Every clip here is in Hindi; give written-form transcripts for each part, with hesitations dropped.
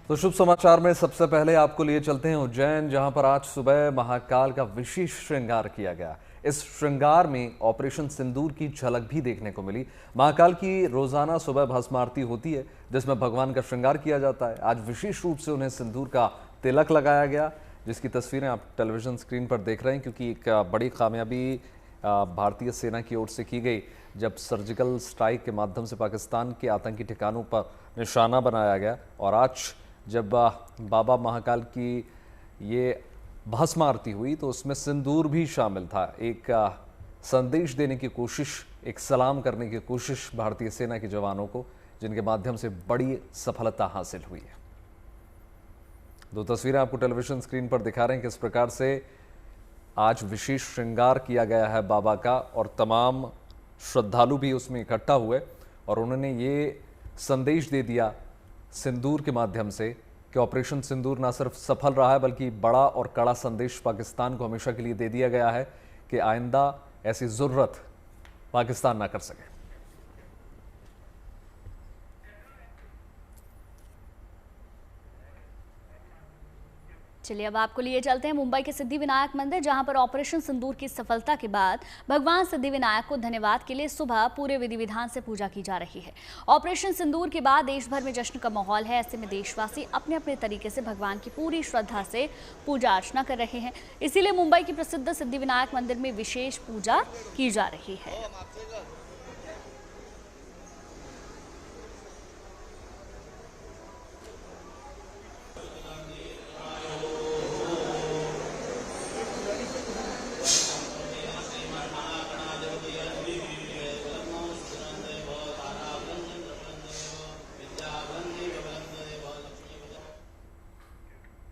तो शुभ समाचार में सबसे पहले आपको लिए चलते हैं उज्जैन, जहां पर आज सुबह महाकाल का विशेष श्रृंगार किया गया। इस श्रृंगार में ऑपरेशन सिंदूर की झलक भी देखने को मिली। महाकाल की रोजाना सुबह भस्म आरती होती है, जिसमें भगवान का श्रृंगार किया जाता है। आज विशेष रूप से उन्हें सिंदूर का तिलक लगाया गया, जिसकी तस्वीरें आप टेलीविजन स्क्रीन पर देख रहे हैं, क्योंकि एक बड़ी कामयाबी भारतीय सेना की ओर से की गई, जब सर्जिकल स्ट्राइक के माध्यम से पाकिस्तान के आतंकी ठिकानों पर निशाना बनाया गया। और आज जब बाबा महाकाल की ये भस्म आरती हुई तो उसमें सिंदूर भी शामिल था। एक संदेश देने की कोशिश, एक सलाम करने की कोशिश भारतीय सेना के जवानों को, जिनके माध्यम से बड़ी सफलता हासिल हुई है। दो तस्वीरें आपको टेलीविजन स्क्रीन पर दिखा रहे हैं किस प्रकार से आज विशेष श्रृंगार किया गया है बाबा का, और तमाम श्रद्धालु भी उसमें इकट्ठा हुए और उन्होंने ये संदेश दे दिया सिंदूर के माध्यम से कि ऑपरेशन सिंदूर ना सिर्फ सफल रहा है, बल्कि बड़ा और कड़ा संदेश पाकिस्तान को हमेशा के लिए दे दिया गया है कि आइंदा ऐसी जरूरत पाकिस्तान ना कर सके। चलिए अब आपको लिए चलते हैं मुंबई के सिद्धिविनायक मंदिर, जहां पर ऑपरेशन सिंदूर की सफलता के बाद भगवान सिद्धिविनायक को धन्यवाद के लिए सुबह पूरे विधि विधान से पूजा की जा रही है। ऑपरेशन सिंदूर के बाद देश भर में जश्न का माहौल है। ऐसे में देशवासी अपने अपने तरीके से भगवान की पूरी श्रद्धा से पूजा अर्चना कर रहे हैं। इसीलिए मुंबई के प्रसिद्ध सिद्धिविनायक मंदिर में विशेष पूजा की जा रही है।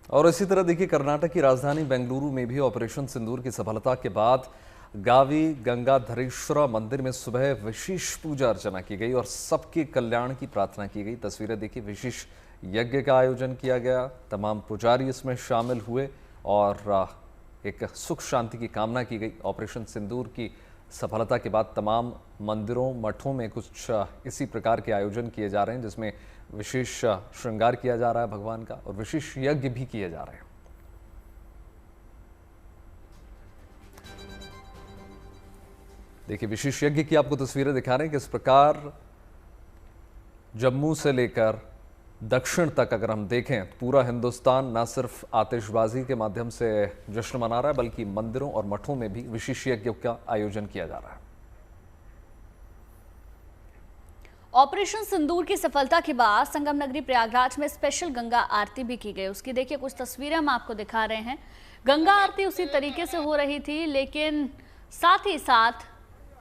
और इसी तरह देखिए, कर्नाटक की राजधानी बेंगलुरु में भी ऑपरेशन सिंदूर की सफलता के बाद गावी गंगाधरेश्वर मंदिर में सुबह विशेष पूजा अर्चना की गई और सबके कल्याण की प्रार्थना की गई। तस्वीरें देखिए, विशेष यज्ञ का आयोजन किया गया, तमाम पुजारी इसमें शामिल हुए और एक सुख शांति की कामना की गई। ऑपरेशन सिंदूर की सफलता के बाद तमाम मंदिरों, मठों में कुछ इसी प्रकार के आयोजन किए जा रहे हैं, जिसमें विशेष श्रृंगार किया जा रहा है भगवान का और विशेष यज्ञ भी किए जा रहे हैं। देखिए, विशेष यज्ञ की आपको तस्वीरें दिखा रहे हैं किस प्रकार जम्मू से लेकर दक्षिण तक अगर हम देखें, पूरा हिंदुस्तान न सिर्फ आतिशबाजी के माध्यम से जश्न मना रहा है, बल्कि मंदिरों और मठों में भी विशेष यज्ञ का आयोजन किया जा रहा है। ऑपरेशन सिंदूर की सफलता के बाद संगम नगरी प्रयागराज में स्पेशल गंगा आरती भी की गई। उसकी देखिए कुछ तस्वीरें हम आपको दिखा रहे हैं। गंगा आरती उसी तरीके से हो रही थी, लेकिन साथ ही साथ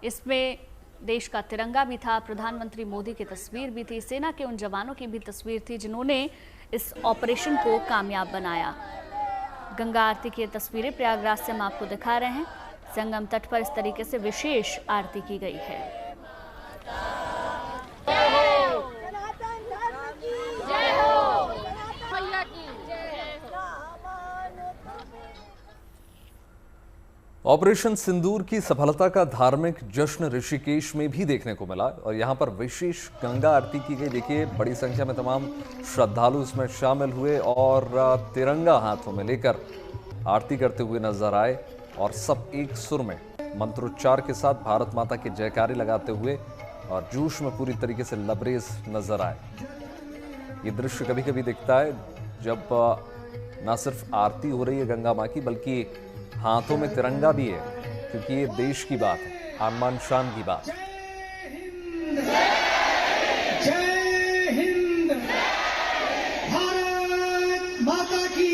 इसमें देश का तिरंगा भी था, प्रधानमंत्री मोदी की तस्वीर भी थी, सेना के उन जवानों की भी तस्वीर थी जिन्होंने इस ऑपरेशन को कामयाब बनाया। गंगा आरती की तस्वीरें प्रयागराज से हम आपको दिखा रहे हैं। संगम तट पर इस तरीके से विशेष आरती की गई है। ऑपरेशन सिंदूर की सफलता का धार्मिक जश्न ऋषिकेश में भी देखने को मिला और यहां पर विशेष गंगा आरती की गई। देखिए, बड़ी संख्या में तमाम श्रद्धालु इसमें शामिल हुए और तिरंगा हाथों में लेकर आरती करते हुए नजर आए और सब एक सुर में मंत्रोच्चार के साथ भारत माता के जयकारे लगाते हुए और जोश में पूरी तरीके से लबरेज नजर आए। ये दृश्य कभी कभी दिखता है जब न सिर्फ आरती हो रही है गंगा माँ की, बल्कि हाथों में तिरंगा भी है, क्योंकि ये देश की बात है, आन शान की बात है। जय हिंद, भारत माता की।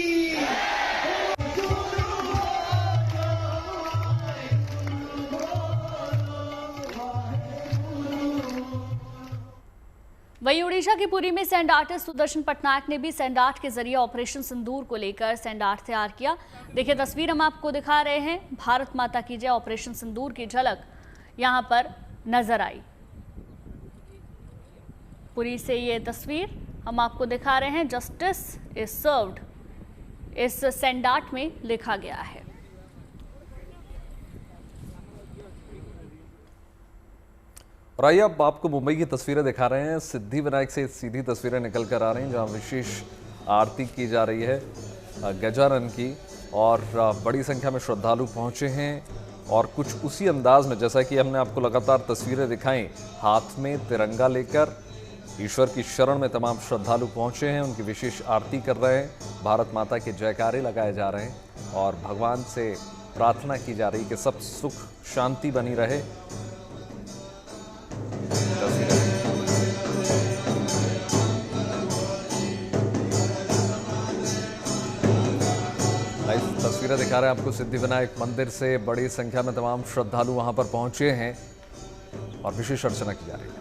वहीं उड़ीसा की पुरी में सैंड आर्टिस्ट सुदर्शन पटनायक ने भी सैंड आर्ट के जरिए ऑपरेशन सिंदूर को लेकर सैंड आर्ट तैयार किया। देखिए तस्वीर हम आपको दिखा रहे हैं। भारत माता की जय ऑपरेशन सिंदूर की झलक यहां पर नजर आई। पुरी से ये तस्वीर हम आपको दिखा रहे हैं। जस्टिस इज सर्व्ड इस सैंड आर्ट में लिखा गया है। और आइए अब आपको मुंबई की तस्वीरें दिखा रहे हैं। सिद्धिविनायक से सीधी तस्वीरें निकल कर आ रही हैं, जहां विशेष आरती की जा रही है गजानन की, और बड़ी संख्या में श्रद्धालु पहुंचे हैं। और कुछ उसी अंदाज में, जैसा कि हमने आपको लगातार तस्वीरें दिखाई, हाथ में तिरंगा लेकर ईश्वर की शरण में तमाम श्रद्धालु पहुंचे हैं, उनकी विशेष आरती कर रहे हैं, भारत माता के जयकारे लगाए जा रहे हैं और भगवान से प्रार्थना की जा रही कि सब सुख शांति बनी रहे। तस्वीरें दिखा रहे हैं आपको सिद्धिविनायक मंदिर से। बड़ी संख्या में तमाम श्रद्धालु वहां पर पहुंचे हैं और विशेष अर्चना की जा रही है।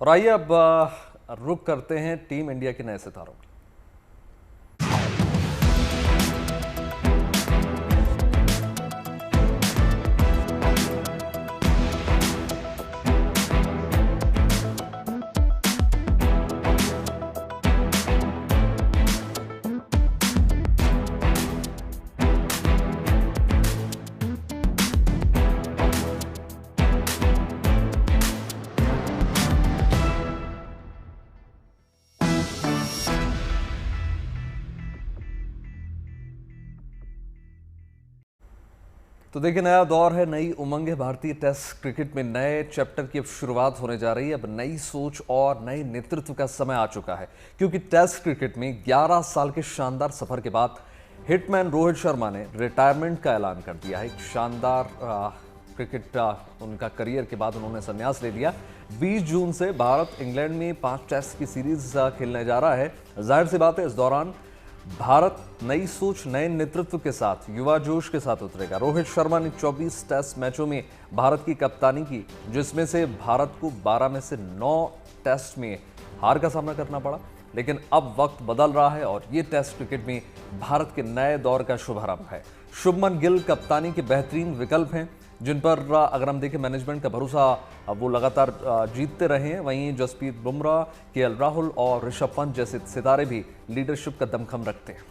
और आइए अब रुक करते हैं टीम इंडिया के नए सितारों में। तो देखिए, नया दौर है, नई उमंग है। भारतीय टेस्ट क्रिकेट में नए चैप्टर की अब शुरुआत होने जा रही है। अब नई सोच और नए नेतृत्व का समय आ चुका है, क्योंकि टेस्ट क्रिकेट में 11 साल के शानदार सफर के बाद हिटमैन रोहित शर्मा ने रिटायरमेंट का ऐलान कर दिया है। एक शानदार क्रिकेट उनका करियर के बाद उन्होंने संन्यास ले लिया। 20 जून से भारत इंग्लैंड में 5 टेस्ट की सीरीज खेलने जा रहा है। जाहिर सी बात है, इस दौरान भारत नई सोच, नए नेतृत्व के साथ, युवा जोश के साथ उतरेगा। रोहित शर्मा ने 24 टेस्ट मैचों में भारत की कप्तानी की, जिसमें से भारत को 12 में से 9 टेस्ट में हार का सामना करना पड़ा। लेकिन अब वक्त बदल रहा है और ये टेस्ट क्रिकेट में भारत के नए दौर का शुभारंभ है। शुभमन गिल कप्तानी के बेहतरीन विकल्प हैं, जिन पर अगर हम देखें मैनेजमेंट का भरोसा, वो लगातार जीतते रहे हैं। वहीं जसप्रीत बुमराह, केएल राहुल और ऋषभ पंत जैसे सितारे भी लीडरशिप का दमखम रखते हैं।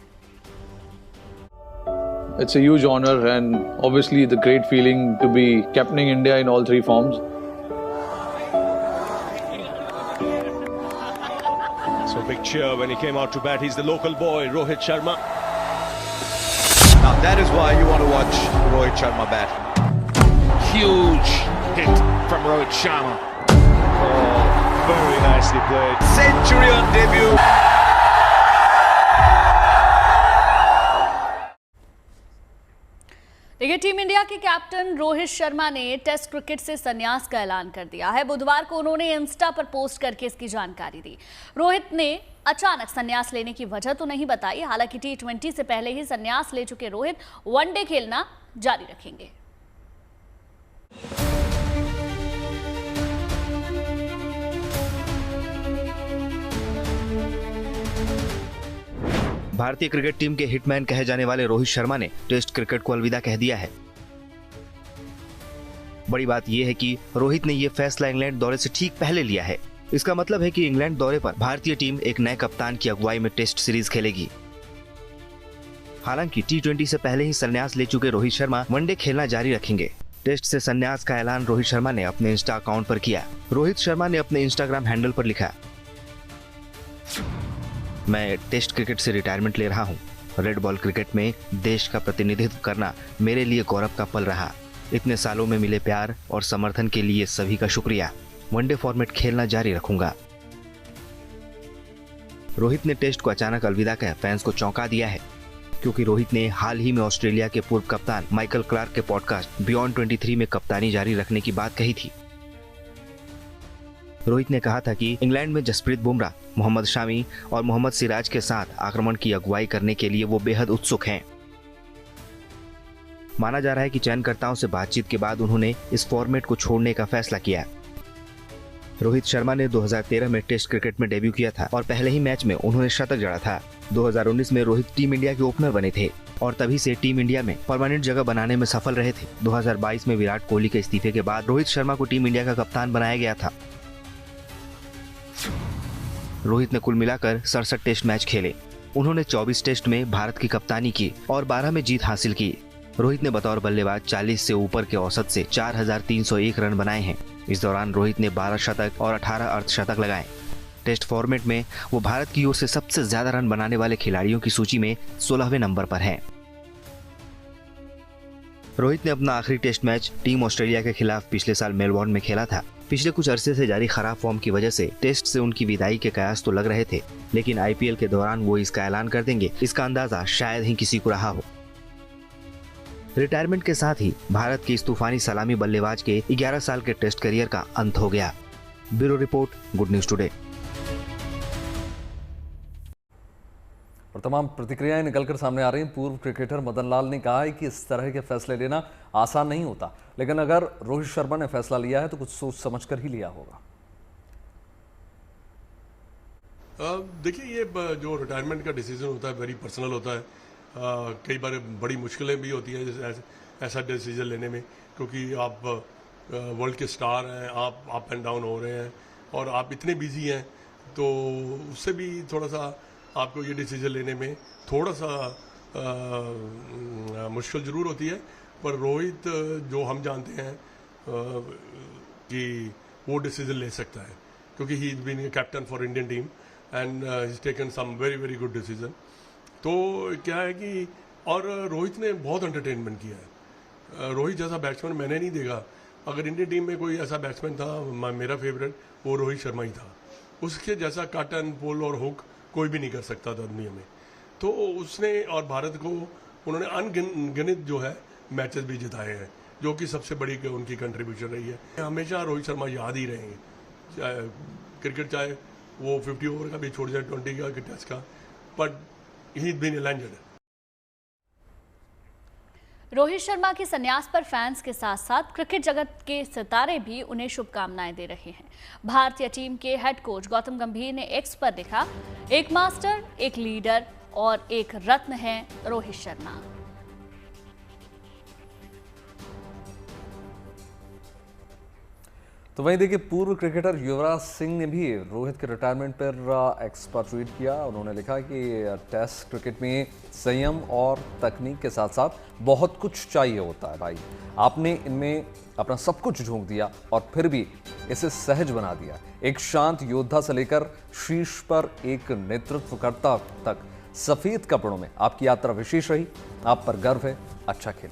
It's a huge honor and obviously the great feeling to be captaining India in all 3 forms. So big cheer when he came out to bat. He's the local boy, Rohit Sharma. Now that is why you want to watch Rohit Sharma bat. Huge hit from Rohit Sharma. Oh, very nicely played. Century on debut. देखिए, टीम इंडिया के कैप्टन रोहित शर्मा ने टेस्ट क्रिकेट से संन्यास का ऐलान कर दिया है। बुधवार को उन्होंने इंस्टा पर पोस्ट करके इसकी जानकारी दी। रोहित ने अचानक संन्यास लेने की वजह तो नहीं बताई। हालांकि T20 से पहले ही संन्यास ले चुके रोहित वनडे खेलना जारी रखेंगे। भारतीय क्रिकेट टीम के हिटमैन कहे जाने वाले रोहित शर्मा ने टेस्ट क्रिकेट को अलविदा कह दिया है। बड़ी बात यह है कि रोहित ने यह फैसला इंग्लैंड दौरे से ठीक पहले लिया है। इसका मतलब है कि इंग्लैंड दौरे पर भारतीय टीम एक नए कप्तान की अगुवाई में टेस्ट सीरीज खेलेगी। हालांकि T20 से पहले ही संन्यास ले चुके रोहित शर्मा वनडे खेलना जारी रखेंगे। टेस्ट से संन्यास का ऐलान रोहित शर्मा ने अपने इंस्टा अकाउंट पर किया। रोहित शर्मा ने अपने इंस्टाग्राम हैंडल पर लिखा, मैं टेस्ट क्रिकेट से रिटायरमेंट ले रहा हूं। रेड बॉल क्रिकेट में देश का प्रतिनिधित्व करना मेरे लिए गौरव का पल रहा। इतने सालों में मिले प्यार और समर्थन के लिए सभी का शुक्रिया। वनडे फॉर्मेट खेलना जारी रखूंगा। रोहित ने टेस्ट को अचानक अलविदा कह फैंस को चौंका दिया है, क्योंकि रोहित ने हाल ही में ऑस्ट्रेलिया के पूर्व कप्तान माइकल क्लार्क के पॉडकास्ट बियॉन्ड 23 में कप्तानी जारी रखने की बात कही थी। रोहित ने कहा था कि इंग्लैंड में जसप्रीत बुमराह, मोहम्मद शामी और मोहम्मद सिराज के साथ आक्रमण की अगुवाई करने के लिए वो बेहद उत्सुक हैं। माना जा रहा है कि चयनकर्ताओं से बातचीत के बाद उन्होंने इस फॉर्मेट को छोड़ने का फैसला किया। रोहित शर्मा ने 2013 में टेस्ट क्रिकेट में डेब्यू किया था और पहले ही मैच में उन्होंने शतक जड़ा था। 2019 में रोहित टीम इंडिया के ओपनर बने थे और तभी से टीम इंडिया में परमानेंट जगह बनाने में सफल रहे थे। 2022 में विराट कोहली के इस्तीफे के बाद रोहित शर्मा को टीम इंडिया का कप्तान बनाया गया था। रोहित ने कुल मिलाकर 67 टेस्ट मैच खेले। उन्होंने 24 टेस्ट में भारत की कप्तानी की और 12 में जीत हासिल की। रोहित ने बतौर बल्लेबाज 40 से ऊपर के औसत से 4301 रन बनाए हैं। इस दौरान रोहित ने 12 शतक और 18 अर्धशतक लगाए। टेस्ट फॉर्मेट में वो भारत की ओर से सबसे ज्यादा रन बनाने वाले खिलाड़ियों की सूची में 16वें नंबर पर हैं। रोहित ने अपना आखिरी टेस्ट मैच टीम ऑस्ट्रेलिया के खिलाफ पिछले साल मेलबोर्न में खेला था। पिछले कुछ अरसे से जारी खराब फॉर्म की वजह से टेस्ट से उनकी विदाई के कयास तो लग रहे थे, लेकिन आईपीएल के दौरान वो इसका ऐलान कर देंगे, इसका अंदाजा शायद ही किसी को रहा हो। रिटायरमेंट के साथ ही भारत के इस तूफानी सलामी बल्लेबाज के 11 साल के टेस्ट करियर का अंत हो गया। Bureau report, good news today. और तमाम प्रतिक्रियाएं निकलकर सामने आ रही हैं। पूर्व क्रिकेटर मदन लाल ने कहा है कि इस तरह के फैसले लेना आसान नहीं होता, लेकिन अगर रोहित शर्मा ने फैसला लिया है तो कुछ सोच समझकर ही लिया होगा। देखिए, ये जो रिटायरमेंट का डिसीजन होता है वेरी पर्सनल होता है। कई बार बड़ी मुश्किलें भी होती हैं ऐसा डिसीजन लेने में, क्योंकि आप वर्ल्ड के स्टार हैं, आप अप एंड डाउन हो रहे हैं और आप इतने बिजी हैं, तो उससे भी थोड़ा सा आपको ये डिसीजन लेने में थोड़ा सा मुश्किल ज़रूर होती है। पर रोहित, जो हम जानते हैं कि वो डिसीजन ले सकता है, क्योंकि he is been captain for Indian team and he is taken some very very good decision. तो क्या है कि और रोहित ने बहुत एंटरटेनमेंट किया है। रोहित जैसा बैट्समैन मैंने नहीं देखा। अगर इंडियन टीम में कोई ऐसा बैट्समैन था, मेरा फेवरेट, वो रोहित शर्मा ही था। उसके जैसा कट एंड पुल और हुक कोई भी नहीं कर सकता था दुनिया में। तो उसने और भारत को उन्होंने अनगिनत जो है मैचेस भी जिताए हैं, जो कि सबसे बड़ी उनकी कंट्रीब्यूशन रही है। हमेशा रोहित शर्मा याद ही रहेंगे, चाहे क्रिकेट, चाहे वो 50 ओवर का भी छोड़ जाए, 20 का कि टेस्ट का, but he is been a legend. Rohit Sharma के संन्यास पर फैंस के साथ साथ क्रिकेट जगत के सितारे भी उन्हें शुभकामनाएं दे रहे हैं। भारतीय टीम के हेड कोच गौतम गंभीर ने एक्स पर लिखा, एक मास्टर, एक लीडर और एक रत्न है रोहित शर्मा। तो वहीं देखिए, पूर्व क्रिकेटर युवराज सिंह ने भी रोहित के रिटायरमेंट पर एक्स पर ट्वीट किया। उन्होंने लिखा कि टेस्ट क्रिकेट में संयम और तकनीक के साथ साथ बहुत कुछ चाहिए होता है भाई। आपने इनमें अपना सब कुछ झोंक दिया और फिर भी इसे सहज बना दिया। एक शांत योद्धा से लेकर शीर्ष पर एक नेतृत्वकर्ता तक सफेद कपड़ों में आपकी यात्रा विशेष रही। आप पर गर्व है। अच्छा खेल।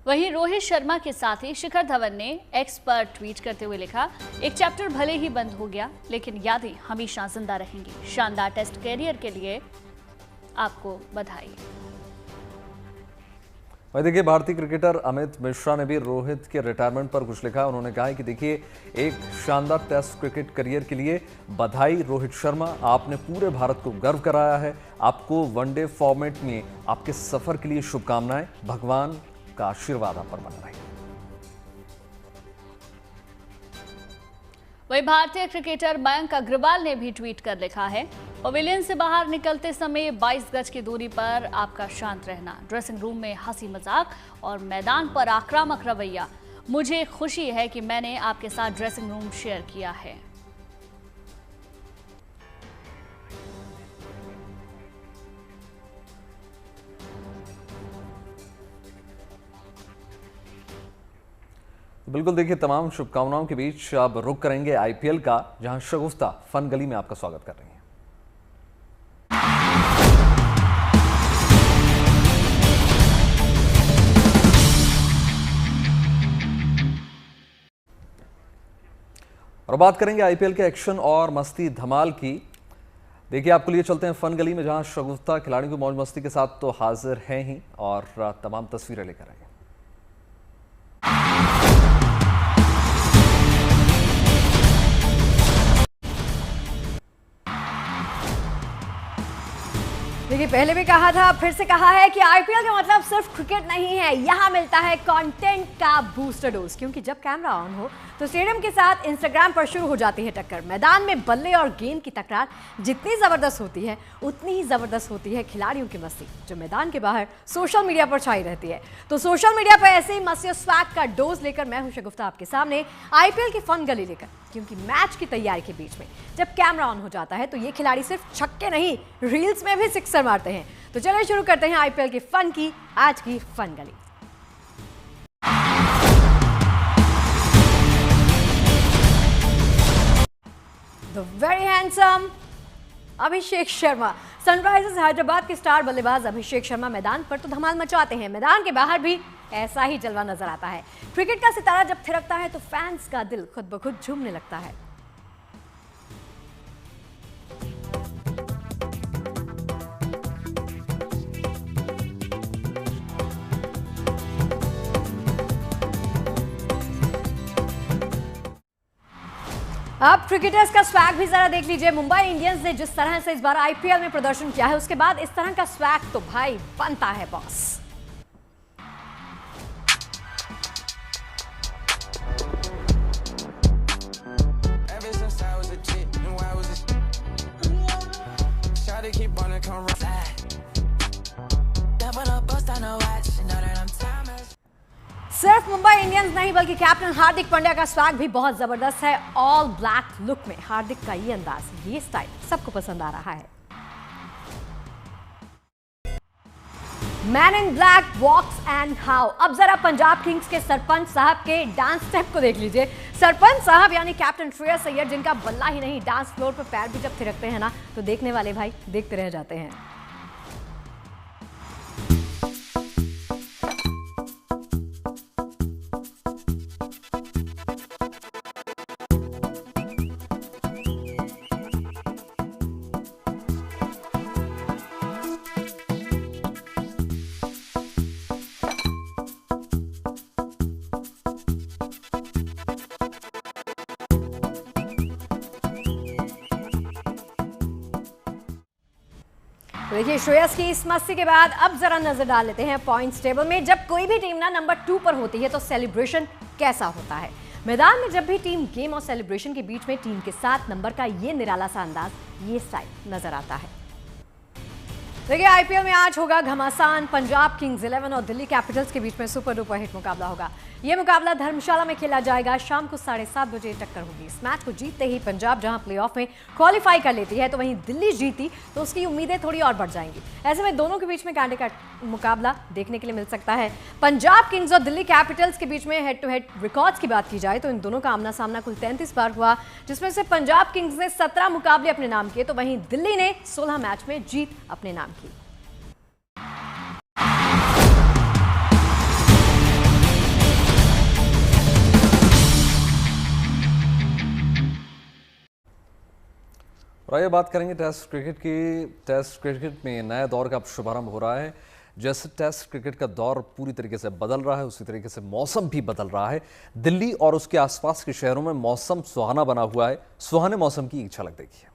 वहीं रोहित शर्मा के साथ ही शिखर धवन ने एक्स पर ट्वीट करते हुए लिखा, एक चैप्टर भले ही बंद हो गया, लेकिन यादें हमेशा जिंदा रहेंगी। शानदार टेस्ट कैरियर के लिए आपको बधाई। भाई देखिए, भारतीय क्रिकेटर अमित मिश्रा ने भी रोहित के रिटायरमेंट पर कुछ लिखा। उन्होंने कहा है कि देखिए, एक शानदार टेस्ट क्रिकेट करियर के लिए बधाई रोहित शर्मा। आपने पूरे भारत को गर्व कराया है। आपको वनडे फॉर्मेट में आपके सफर के लिए शुभकामनाएं। भगवान का आशीर्वाद आप पर बना रहे। वही भारतीय क्रिकेटर मयंक अग्रवाल ने भी ट्वीट कर लिखा है, पवेलियन से बाहर निकलते समय 22 गज की दूरी पर आपका शांत रहना, ड्रेसिंग रूम में हंसी मजाक और मैदान पर आक्रामक रवैया। मुझे खुशी है कि मैंने आपके साथ ड्रेसिंग रूम शेयर किया है। बिल्कुल, देखिए, तमाम शुभकामनाओं के बीच अब रुख करेंगे आईपीएल का, जहां शगुफ्ता फन गली में आपका स्वागत कर रही हैं। और बात करेंगे आईपीएल के एक्शन और मस्ती धमाल की। देखिए, आपको लिए चलते हैं फन गली में, जहां शगुफ्ता खिलाड़ियों की मौज मस्ती के साथ तो हाजिर हैं ही और तमाम तस्वीरें लेकर आए। देखिए, पहले भी कहा था, फिर से कहा है कि आईपीएल का मतलब सिर्फ क्रिकेट नहीं है, यहाँ मिलता है कंटेंट का बूस्टर डोज। क्योंकि जब कैमरा ऑन हो तो स्टेडियम के साथ इंस्टाग्राम पर शुरू हो जाती है टक्कर। मैदान में बल्ले और गेंद की टकरार जितनी जबरदस्त होती है, उतनी ही जबरदस्त होती है खिलाड़ियों की मस्ती, जो मैदान के बाहर सोशल मीडिया पर छाई रहती है। तो सोशल मीडिया पर ऐसे ही मस्ती और स्वैग का डोज लेकर मैं हूं शगुफ्ता आपके सामने आईपीएल की फन गली लेकर। क्योंकि मैच की तैयारी के बीच में जब कैमरा ऑन हो जाता है तो ये खिलाड़ी सिर्फ छक्के नहीं, रील्स में भी सिक्सर मारते हैं। तो चलिए शुरू करते हैं आईपीएल की फन की आज की फन गली। The very handsome Abhishek Sharma. Sunrisers Hyderabad के स्टार बल्लेबाज अभिषेक शर्मा मैदान पर तो धमाल मचाते हैं, मैदान के बाहर भी ऐसा ही जलवा नजर आता है। क्रिकेट का सितारा जब थिरकता है तो फैंस का दिल खुद ब खुद झूमने लगता है। अब क्रिकेटर्स का स्वैग भी जरा देख लीजिए। मुंबई इंडियंस ने जिस तरह से इस बार आईपीएल में प्रदर्शन किया है, उसके बाद इस तरह का स्वैग तो भाई बनता है बॉस। सिर्फ मुंबई इंडियंस नहीं बल्कि कैप्टन हार्दिक पांड्या का स्वैग भी बहुत जबरदस्त है। ऑल ब्लैक लुक में हार्दिक का ये अंदाज, ये स्टाइल सबको पसंद आ रहा है। Man in black walks and how. अब जरा पंजाब किंग्स के सरपंच साहब के डांस स्टेप को देख लीजिए। सरपंच साहब यानी कैप्टन श्रेयस अय्यर, जिनका बल्ला ही नहीं, डांस फ्लोर पर पैर भी जब थिरकते हैं ना, तो देखने वाले भाई देखते रह जाते हैं। देखिए, श्रेयस की इस मस्ती के बाद अब जरा नजर डाल लेते हैं पॉइंट्स टेबल में। जब कोई भी टीम ना नंबर 2 पर होती है तो सेलिब्रेशन कैसा होता है। मैदान में जब भी टीम गेम और सेलिब्रेशन के बीच में टीम के 7 नंबर का ये निराला सा अंदाज, ये स्टाइल नजर आता है। देखिए, आईपीएल में आज होगा घमासान। पंजाब किंग्स 11 और दिल्ली कैपिटल्स के बीच में सुपर डुपर हिट मुकाबला होगा। यह मुकाबला धर्मशाला में खेला जाएगा। शाम को 7:30 बजे टक्कर होगी। इस मैच को जीतते ही पंजाब जहां प्लेऑफ में क्वालिफाई कर लेती है, तो वहीं दिल्ली जीती तो उसकी उम्मीदें थोड़ी और बढ़ जाएंगी। ऐसे में दोनों के बीच में कांटे का मुकाबला देखने के लिए मिल सकता है। पंजाब किंग्स और दिल्ली कैपिटल्स के बीच में हेड टू हेड रिकॉर्ड्स की बात की जाए तो इन दोनों का आमना सामना कुल 33 बार हुआ, जिसमें से पंजाब किंग्स ने 17 मुकाबले अपने नाम किए, तो वहीं दिल्ली ने 16 मैच में जीत अपने नाम की। और आइए बात करेंगे टेस्ट क्रिकेट की। टेस्ट क्रिकेट में नए दौर का शुभारंभ हो रहा है। जैसे टेस्ट क्रिकेट का दौर पूरी तरीके से बदल रहा है, उसी तरीके से मौसम भी बदल रहा है। दिल्ली और उसके आसपास के शहरों में मौसम सुहाना बना हुआ है। सुहाने मौसम की एक झलक देखिए।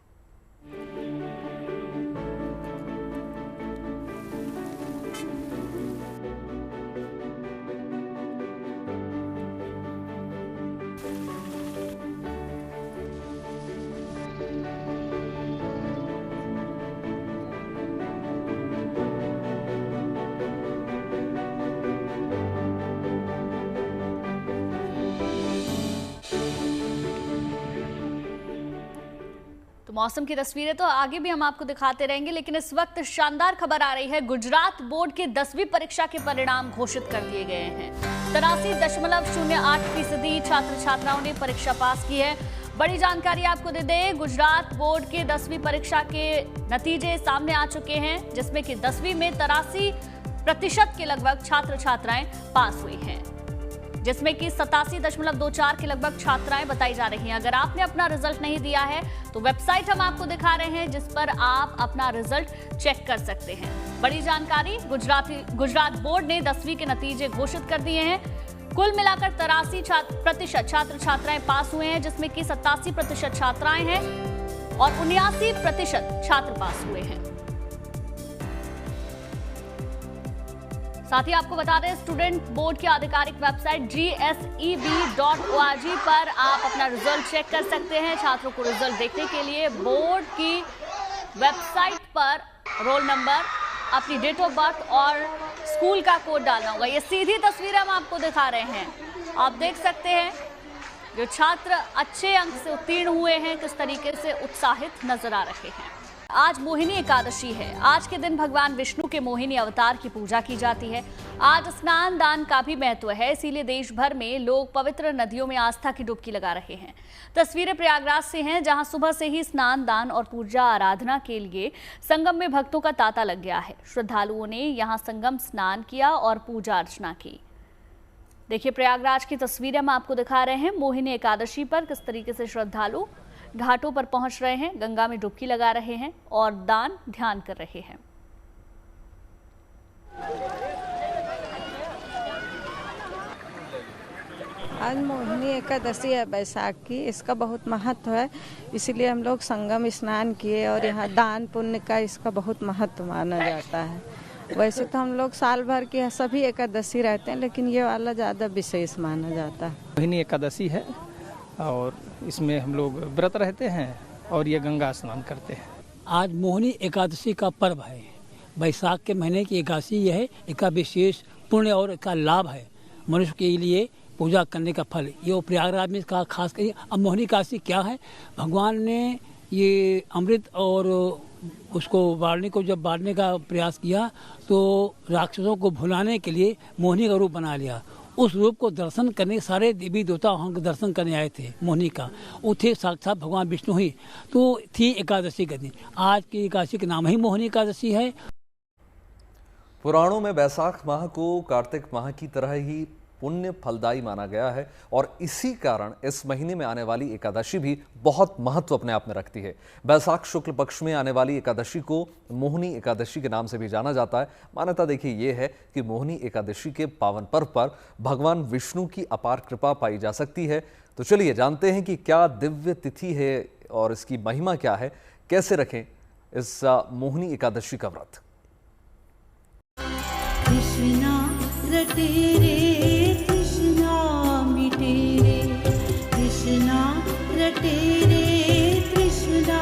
तो मौसम की तस्वीरें तो आगे भी हम आपको दिखाते रहेंगे, लेकिन इस वक्त शानदार खबर आ रही है। गुजरात बोर्ड के 10वीं परीक्षा के परिणाम घोषित कर दिए गए हैं। 83.08% छात्र छात्राओं ने परीक्षा पास की है। बड़ी जानकारी आपको दे दें, गुजरात बोर्ड के 10वीं परीक्षा के नतीजे सामने आ चुके हैं, जिसमें कि 10वीं में 83% के लगभग छात्र छात्राएं पास हुई हैं। जिसमें कि 87.24 के लगभग छात्राएं बताई जा रही हैं। अगर आपने अपना रिजल्ट नहीं दिया है तो वेबसाइट हम आपको दिखा रहे हैं जिस पर आप अपना रिजल्ट चेक कर सकते हैं। बड़ी जानकारी, गुजरात बोर्ड ने 10वीं के नतीजे घोषित कर दिए हैं। कुल मिलाकर 83% छात्र छात्राएं पास हुए हैं, जिसमें कि 87% छात्राएं हैं और 79% छात्र पास हुए हैं। साथ ही आपको बता दें, स्टूडेंट बोर्ड की आधिकारिक वेबसाइट gseb.org पर आप अपना रिजल्ट चेक कर सकते हैं। छात्रों को रिजल्ट देखने के लिए बोर्ड की वेबसाइट पर रोल नंबर, अपनी डेट ऑफ बर्थ और स्कूल का कोड डालना होगा। ये सीधी तस्वीर हम आपको दिखा रहे हैं। आप देख सकते हैं जो छात्र अच्छे अंक से उत्तीर्ण हुए हैं किस तरीके से उत्साहित नजर आ रहे हैं। आज मोहिनी एकादशी है। आज के दिन भगवान विष्णु के मोहिनी अवतार की पूजा की जाती है। आज स्नान दान का भी महत्व है, इसीलिए देश भर में लोग पवित्र नदियों में आस्था की डुबकी लगा रहे हैं। तस्वीरें प्रयागराज से हैं, जहां सुबह से ही स्नान दान और पूजा आराधना के लिए संगम में भक्तों का तांता लग गया है। श्रद्धालुओं ने यहां संगम स्नान किया और पूजा अर्चना की। देखिए, प्रयागराज की तस्वीरें हम आपको दिखा रहे हैं। मोहिनी एकादशी पर किस तरीके से श्रद्धालु घाटों पर पहुंच रहे हैं, गंगा में डुबकी लगा रहे हैं और दान ध्यान कर रहे हैं। आज मोहिनी एकादशी है बैसाख की, इसका बहुत महत्व है, इसीलिए हम लोग संगम स्नान किए और यहाँ दान पुण्य का इसका बहुत महत्व माना जाता है। वैसे तो हम लोग साल भर के सभी एकादशी रहते हैं, लेकिन ये वाला ज़्यादा विशेष माना जाता है। मोहिनी एकादशी है और इसमें हम लोग व्रत रहते हैं और ये गंगा स्नान करते हैं। आज मोहिनी एकादशी का पर्व है। बैसाख के महीने की एकादशी यह है, इसका विशेष पुण्य और इसका लाभ है मनुष्य के लिए पूजा करने का फल। ये प्रयागराज में इसका खास कर। अब मोहिनी एकादशी क्या है, भगवान ने ये अमृत और उसको जब बांटने का प्रयास किया तो राक्षसों को भुलाने के लिए मोहिनी का रूप बना लिया। उस रूप को दर्शन करने सारे देवी देवता वहाँ के दर्शन करने आए थे मोहिनी का। वो थे साक्षात भगवान विष्णु ही, तो थी एकादशी का दिन। आज की एकादशी का नाम ही मोहिनी एकादशी है। पुराणों में बैसाख माह को कार्तिक माह की तरह ही पुण्य फलदायी माना गया है और इसी कारण इस महीने में आने वाली एकादशी भी बहुत महत्व अपने आप में रखती है। बैसाख शुक्ल पक्ष में आने वाली एकादशी को मोहिनी एकादशी के नाम से भी जाना जाता है। मान्यता देखिए ये है कि मोहिनी एकादशी के पावन पर्व पर भगवान विष्णु की अपार कृपा पाई जा सकती है। तो चलिए जानते हैं कि क्या दिव्य तिथि है और इसकी महिमा क्या है, कैसे रखें इस मोहिनी एकादशी का व्रत। कृष्णा रटे रे कृष्णा मिटे रे, कृष्णा रटे रे कृष्णा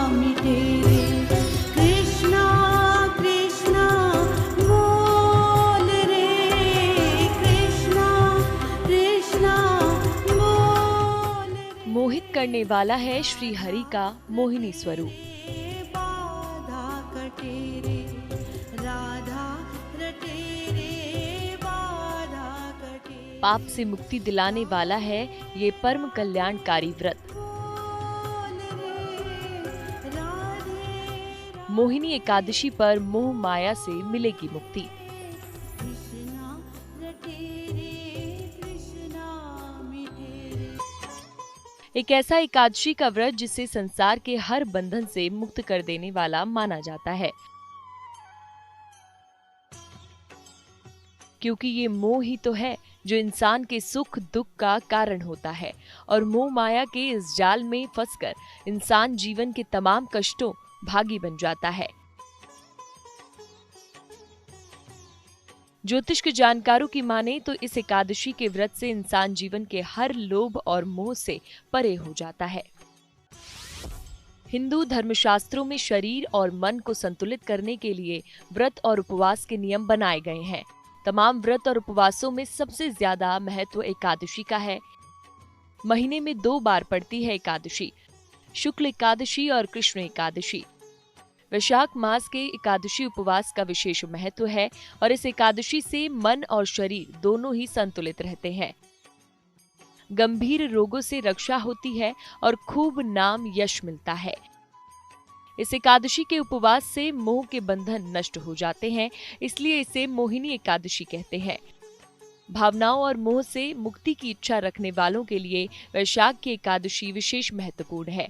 मिटे रे, कृष्णा कृष्णा बोल रे, कृष्णा कृष्णा बोल रे। मोहित करने वाला है श्री हरि का मोहिनी स्वरूप। बाधा कटे रे राधा रटे रे, बाधा कटे। पाप से मुक्ति दिलाने वाला है ये परम कल्याणकारी व्रत। मोहिनी एकादशी पर मोह माया से मिलेगी मुक्ति। एक ऐसा एकादशी का व्रत जिसे संसार के हर बंधन से मुक्त कर देने वाला माना जाता है, क्योंकि ये मोह ही तो है जो इंसान के सुख दुख का कारण होता है और मोह माया के इस जाल में फंसकर इंसान जीवन के तमाम कष्टों भागी बन जाता है। ज्योतिष के जानकारों की माने तो इस एकादशी के व्रत से इंसान जीवन के हर लोभ और मोह से परे हो जाता है। हिंदू धर्मशास्त्रों में शरीर और मन को संतुलित करने के लिए व्रत और उपवास के नियम बनाए गए हैं। तमाम व्रत और उपवासों में सबसे ज्यादा महत्व एकादशी का है। महीने में 2 बार पड़ती है एकादशी, शुक्ल एकादशी और कृष्ण एकादशी। वैशाख मास के एकादशी उपवास का विशेष महत्व है और इस एकादशी से मन और शरीर दोनों ही संतुलित रहते हैं। गंभीर रोगों से रक्षा होती है और खूब नाम यश मिलता है। इस एकादशी के उपवास से मोह के बंधन नष्ट हो जाते हैं, इसलिए इसे मोहिनी एकादशी कहते हैं। भावनाओं और मोह से मुक्ति की इच्छा रखने वालों के लिए वैशाख की एकादशी विशेष महत्वपूर्ण है।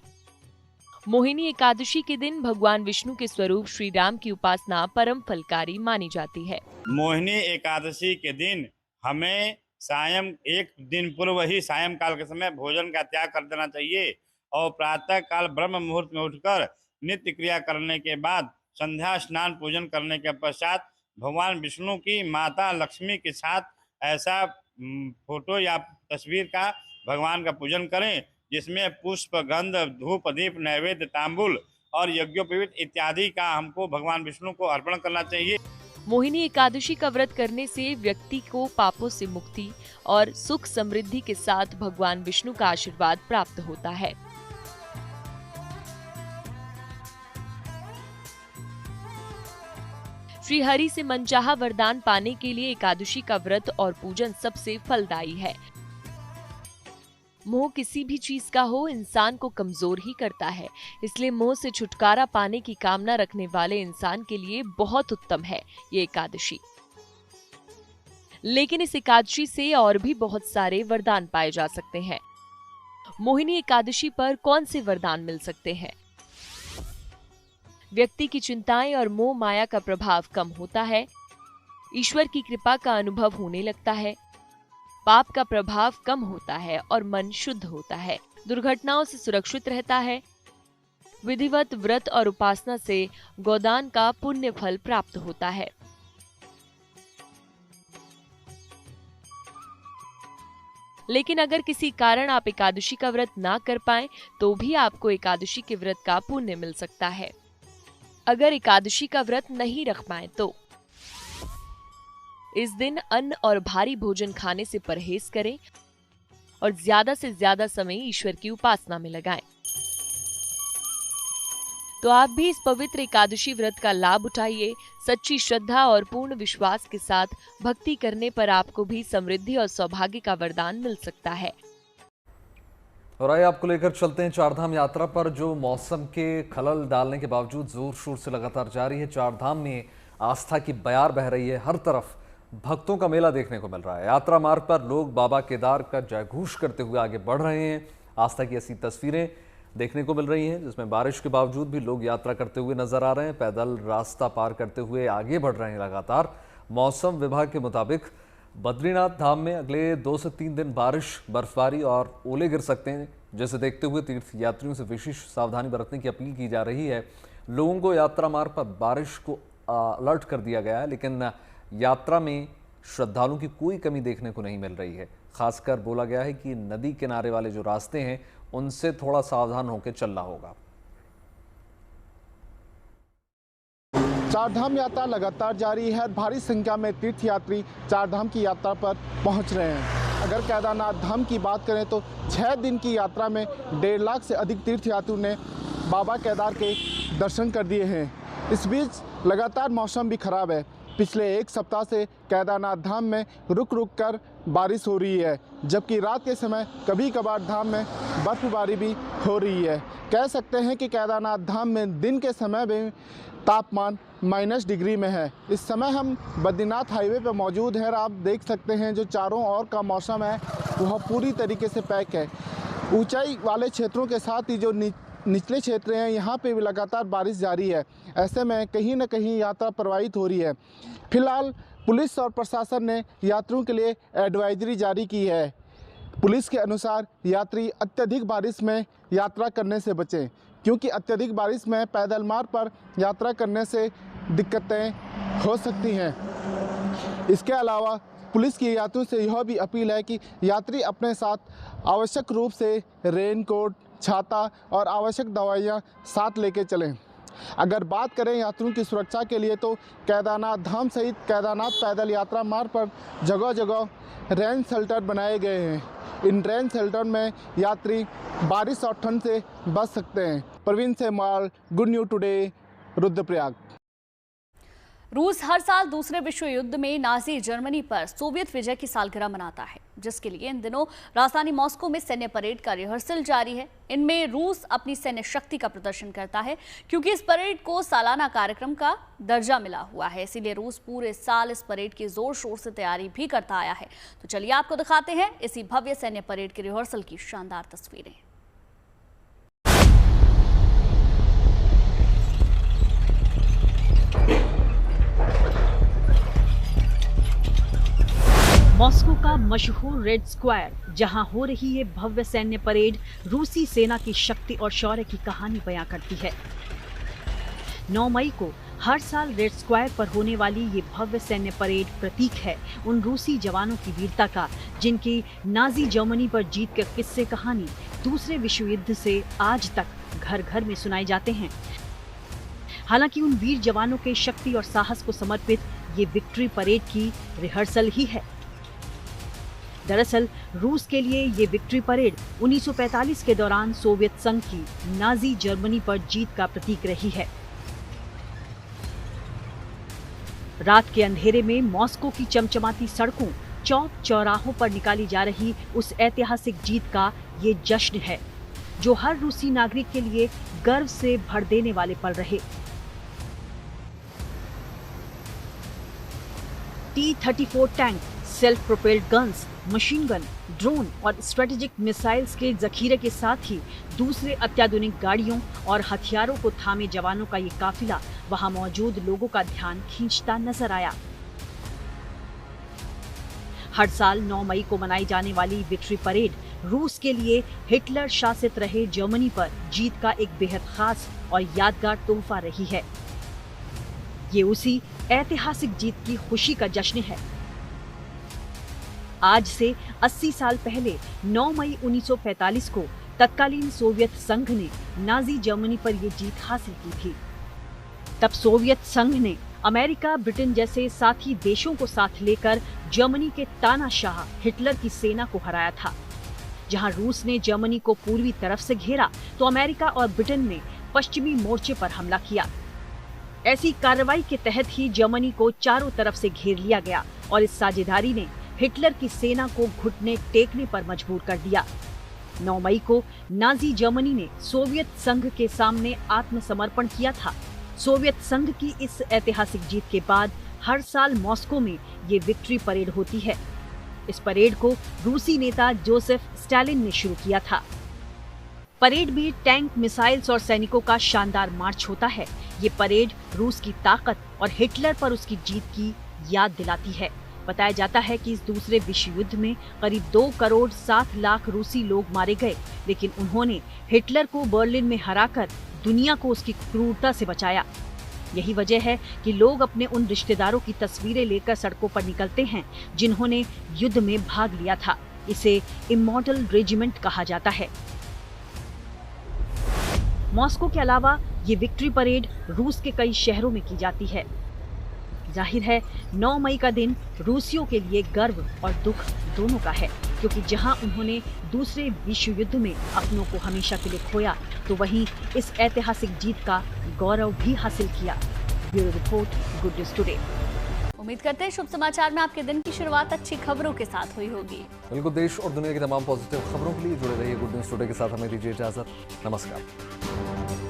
मोहिनी एकादशी के दिन भगवान विष्णु के स्वरूप श्री राम की उपासना परम फलकारी मानी जाती है। मोहिनी एकादशी के दिन हमें सायं एक दिन पूर्व ही सायंकाल के समय भोजन का त्याग कर देना चाहिए और प्रातः काल ब्रह्म मुहूर्त में उठकर नित्य क्रिया करने के बाद संध्या स्नान पूजन करने के पश्चात भगवान विष्णु की माता लक्ष्मी के साथ ऐसा फोटो या तस्वीर का भगवान का पूजन करें जिसमें पुष्प, गंध, धूप, दीप, नैवेद्य, तांबूल और यज्ञोपवीत इत्यादि का हमको भगवान विष्णु को अर्पण करना चाहिए। मोहिनी एकादशी का व्रत करने से व्यक्ति को पापों से मुक्ति और सुख समृद्धि के साथ भगवान विष्णु का आशीर्वाद प्राप्त होता है। श्री हरि से मनचाहा वरदान पाने के लिए एकादशी का व्रत और पूजन सबसे फलदायी है। मोह किसी भी चीज का हो इंसान को कमजोर ही करता है, इसलिए मोह से छुटकारा पाने की कामना रखने वाले इंसान के लिए बहुत उत्तम है ये एकादशी। लेकिन इस एकादशी से और भी बहुत सारे वरदान पाए जा सकते हैं। मोहिनी एकादशी पर कौन से वरदान मिल सकते हैं? व्यक्ति की चिंताएं और मोह माया का प्रभाव कम होता है, ईश्वर की कृपा का अनुभव होने लगता है, पाप का प्रभाव कम होता है और मन शुद्ध होता है, दुर्घटनाओं से सुरक्षित रहता है, विधिवत व्रत और उपासना से गोदान का पुण्य फल प्राप्त होता है। लेकिन अगर किसी कारण आप एकादशी का व्रत ना कर पाएं, तो भी आपको एकादशी के व्रत का पुण्य मिल सकता है। अगर एकादशी का व्रत नहीं रख पाए तो इस दिन अन्न और भारी भोजन खाने से परहेज करें और ज्यादा से ज्यादा समय ईश्वर की उपासना में लगाएं। तो आप भी इस पवित्र एकादशी व्रत का लाभ उठाइए। सच्ची श्रद्धा और पूर्ण विश्वास के साथ भक्ति करने पर आपको भी समृद्धि और सौभाग्य का वरदान मिल सकता है। और आइए आपको लेकर चलते हैं चारधाम यात्रा पर, जो मौसम के खलल डालने के बावजूद जोर शोर से लगातार जारी है। चारधाम में आस्था की बयार बह रही है, हर तरफ भक्तों का मेला देखने को मिल रहा है। यात्रा मार्ग पर लोग बाबा केदार का जयघोष करते हुए आगे बढ़ रहे हैं। आस्था की ऐसी तस्वीरें देखने को मिल रही हैं जिसमें बारिश के बावजूद भी लोग यात्रा करते हुए नजर आ रहे हैं, पैदल रास्ता पार करते हुए आगे बढ़ रहे हैं लगातार। मौसम विभाग के मुताबिक बद्रीनाथ धाम में अगले 2 से 3 दिन बारिश, बर्फबारी और ओले गिर सकते हैं, जिसे देखते हुए तीर्थ यात्रियों से विशेष सावधानी बरतने की अपील की जा रही है। लोगों को यात्रा मार्ग पर बारिश को अलर्ट कर दिया गया है, लेकिन यात्रा में श्रद्धालुओं की कोई कमी देखने को नहीं मिल रही है। खासकर बोला गया है कि नदी किनारे वाले जो रास्ते हैं उनसे थोड़ा सावधान होकर चलना होगा। चारधाम यात्रा लगातार जारी है। भारी संख्या में तीर्थयात्री चारधाम की यात्रा पर पहुंच रहे हैं। अगर केदारनाथ धाम की बात करें तो 6 दिन की यात्रा में 1.5 लाख से अधिक तीर्थयात्रियों ने बाबा केदार के दर्शन कर दिए हैं। इस बीच लगातार मौसम भी खराब है। पिछले 1 सप्ताह से केदारनाथ धाम में रुक रुक कर बारिश हो रही है, जबकि रात के समय कभी कभार धाम में बर्फबारी भी हो रही है। कह सकते हैं कि केदारनाथ धाम में दिन के समय में तापमान -डिग्री में है। इस समय हम बद्रीनाथ हाईवे पर मौजूद हैं और आप देख सकते हैं जो चारों ओर का मौसम है वह पूरी तरीके से पैक है। ऊंचाई वाले क्षेत्रों के साथ ही जो निचले क्षेत्र हैं यहाँ पे भी लगातार बारिश जारी है। ऐसे में कहीं न कहीं यात्रा प्रभावित हो रही है। फिलहाल पुलिस और प्रशासन ने यात्रियों के लिए एडवाइजरी जारी की है। पुलिस के अनुसार यात्री अत्यधिक बारिश में यात्रा करने से बचें, क्योंकि अत्यधिक बारिश में पैदल मार्ग पर यात्रा करने से दिक्कतें हो सकती हैं। इसके अलावा पुलिस की यात्रियों से यह भी अपील है कि यात्री अपने साथ आवश्यक रूप से रेनकोट, छाता और आवश्यक दवाइयाँ साथ लेके चलें। अगर बात करें यात्रियों की सुरक्षा के लिए तो केदारनाथ धाम सहित केदारनाथ पैदल यात्रा मार्ग पर जगह जगह रेन शेल्टर बनाए गए हैं। इन रेन शेल्टर में यात्री बारिश और ठंड से बच सकते हैं। Praveen Semwal, good news today, Rudraprayag. रूस हर साल दूसरे विश्व युद्ध में नाजी जर्मनी पर सोवियत विजय की सालगिरह मनाता है, जिसके लिए इन दिनों राजधानी मॉस्को में सैन्य परेड का रिहर्सल जारी है। इनमें रूस अपनी सैन्य शक्ति का प्रदर्शन करता है, क्योंकि इस परेड को सालाना कार्यक्रम का दर्जा मिला हुआ है। इसीलिए रूस पूरे साल इस परेड की जोर शोर से तैयारी भी करता आया है। तो चलिए आपको दिखाते हैं इसी भव्य सैन्य परेड के रिहर्सल की शानदार तस्वीरें। मॉस्को का मशहूर रेड स्क्वायर, जहां हो रही है भव्य सैन्य परेड, रूसी सेना की शक्ति और शौर्य की कहानी बयां करती है। 9 मई को हर साल रेड स्क्वायर पर होने वाली ये भव्य सैन्य परेड प्रतीक है उन रूसी जवानों की वीरता का, जिनकी नाजी जर्मनी पर जीत के किस्से कहानी दूसरे विश्व युद्ध से आज तक घर घर में सुनाए जाते हैं। हालांकि उन वीर जवानों के शक्ति और साहस को समर्पित ये विक्ट्री परेड की रिहर्सल ही है। दरअसल रूस के लिए ये विक्ट्री परेड 1945 के दौरान सोवियत संघ की नाजी जर्मनी पर जीत का प्रतीक रही है। रात के अंधेरे में मॉस्को की चमचमाती सड़कों, चौक चौराहों पर निकाली जा रही उस ऐतिहासिक जीत का ये जश्न है, जो हर रूसी नागरिक के लिए गर्व से भर देने वाले पल रहे। T-34 tank, self propelled guns, machine gun, drone और स्ट्रेटेजिक मिसाइल्स के जखीरे के साथ ही दूसरे अत्याधुनिक गाड़ियों और हथियारों को थामे जवानों का ये काफिला वहां मौजूद लोगों का ध्यान खींचता नजर आया। हर साल 9 मई को मनाई जाने वाली विक्ट्री परेड रूस के लिए हिटलर शासित रहे जर्मनी पर जीत का एक बेहद खास और यादगार तोहफा रही है। ये उसी ऐतिहासिक जीत की खुशी का जश्न है। आज से 80 साल पहले 9 मई 1945 को तत्कालीन सोवियत संघ ने नाजी जर्मनी पर यह जीत हासिल की थी। तब सोवियत संघ ने अमेरिका, ब्रिटेन जैसे साथी देशों को साथ लेकर जर्मनी के तानाशाह हिटलर की सेना को हराया था। जहां रूस ने जर्मनी को पूर्वी तरफ से घेरा, तो अमेरिका और ब्रिटेन ने पश्चिमी मोर्चे पर हमला किया। ऐसी कार्रवाई के तहत ही जर्मनी को चारों तरफ से घेर लिया गया और इस साझेदारी ने हिटलर की सेना को घुटने टेकने पर मजबूर कर दिया। 9 मई को नाजी जर्मनी ने सोवियत संघ के सामने आत्मसमर्पण किया था। सोवियत संघ की इस ऐतिहासिक जीत के बाद हर साल मॉस्को में ये विक्ट्री परेड होती है। इस परेड को रूसी नेता जोसेफ स्टालिन ने शुरू किया था। परेड में टैंक, मिसाइल्स और सैनिकों का शानदार मार्च होता है। ये परेड रूस की ताकत और हिटलर पर उसकी जीत की याद दिलाती है। बताया जाता है कि इस दूसरे विश्व युद्ध में करीब 2 करोड़ 7 लाख रूसी लोग मारे गए, लेकिन उन्होंने हिटलर को बर्लिन में हराकर दुनिया को उसकी क्रूरता से बचाया। यही वजह है कि लोग अपने उन रिश्तेदारों की तस्वीरें लेकर सड़कों पर निकलते हैं जिन्होंने युद्ध में भाग लिया था। इसे इमॉर्टल रेजिमेंट कहा जाता है। मॉस्को के अलावा ये विक्ट्री परेड रूस के कई शहरों में की जाती है। जाहिर है 9 मई का दिन रूसियों के लिए गर्व और दुख दोनों का है, क्योंकि जहां उन्होंने दूसरे विश्व युद्ध में अपनों को हमेशा के लिए खोया, तो वहीं इस ऐतिहासिक जीत का गौरव भी हासिल किया। Bureau report, good news today. उम्मीद करते हैं शुभ समाचार में आपके दिन की शुरुआत अच्छी खबरों के साथ हुई होगी। बिल्कुल, देश और दुनिया की तमाम पॉजिटिव खबरों के लिए जुड़े रहिए गुड न्यूज टुडे के साथ। हमें दीजिए इजाजत। नमस्कार।